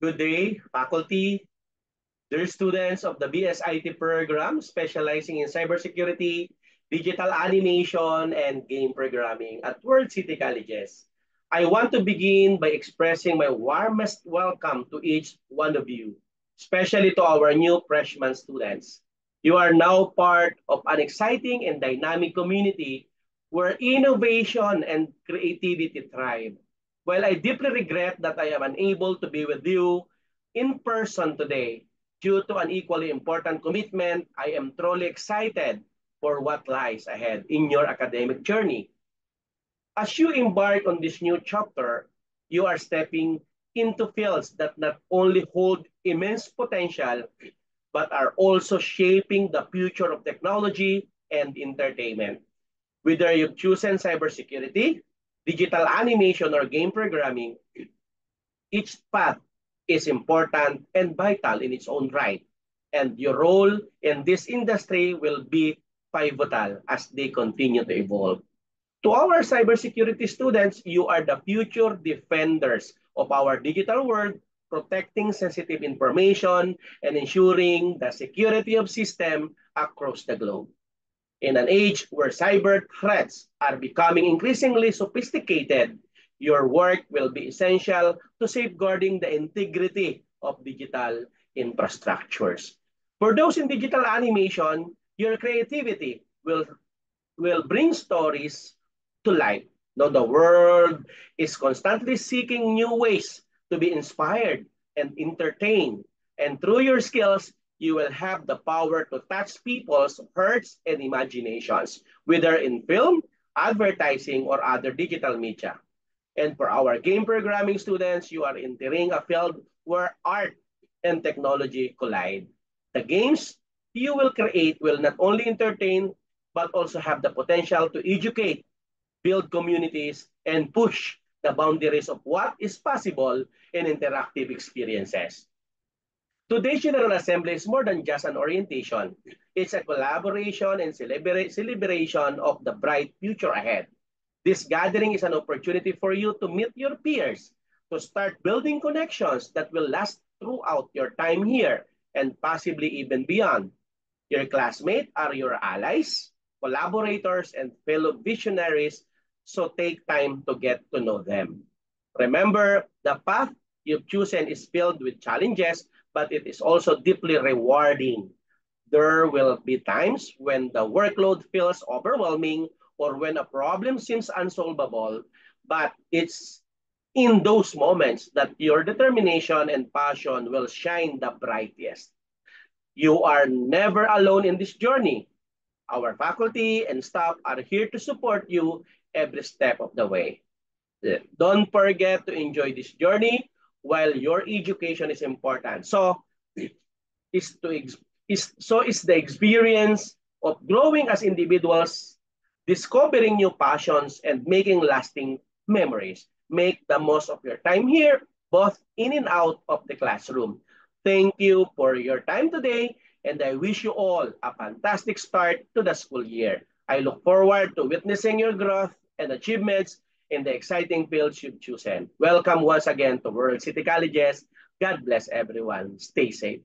Good day, faculty, dear students of the BSIT program specializing in cybersecurity, digital animation, and game programming at World City Colleges. I want to begin by expressing my warmest welcome to each one of you, especially to our new freshman students. You are now part of an exciting and dynamic community where innovation and creativity thrive. While I deeply regret that I am unable to be with you in person today, due to an equally important commitment, I am truly excited for what lies ahead in your academic journey. As you embark on this new chapter, you are stepping into fields that not only hold immense potential, but are also shaping the future of technology and entertainment. Whether you've chosen cybersecurity, digital animation, or game programming, each path is important and vital in its own right, and your role in this industry will be pivotal as they continue to evolve. To our cybersecurity students, you are the future defenders of our digital world, protecting sensitive information and ensuring the security of systems across the globe. In an age where cyber threats are becoming increasingly sophisticated, your work will be essential to safeguarding the integrity of digital infrastructures. For those in digital animation, your creativity will bring stories to life. Now, the world is constantly seeking new ways to be inspired and entertained. And through your skills, you will have the power to touch people's hearts and imaginations, whether in film, advertising, or other digital media. And for our game programming students, you are entering a field where art and technology collide. The games you will create will not only entertain, but also have the potential to educate, build communities, and push the boundaries of what is possible in interactive experiences. Today's General Assembly is more than just an orientation. It's a collaboration and celebration of the bright future ahead. This gathering is an opportunity for you to meet your peers, to start building connections that will last throughout your time here and possibly even beyond. Your classmates are your allies, collaborators, and fellow visionaries, so take time to get to know them. Remember, the path you've chosen is filled with challenges, but it is also deeply rewarding. There will be times when the workload feels overwhelming or when a problem seems unsolvable, but it's in those moments that your determination and passion will shine the brightest. You are never alone in this journey. Our faculty and staff are here to support you every step of the way. Don't forget to enjoy this journey while your education is important. Is to is the experience of growing as individuals, discovering new passions, and making lasting memories. Make the most of your time here, both in and out of the classroom. Thank you for your time today, and I wish you all a fantastic start to the school year. I look forward to witnessing your growth and achievements in the exciting fields you've chosen. Welcome once again to World City Colleges. God bless everyone. Stay safe.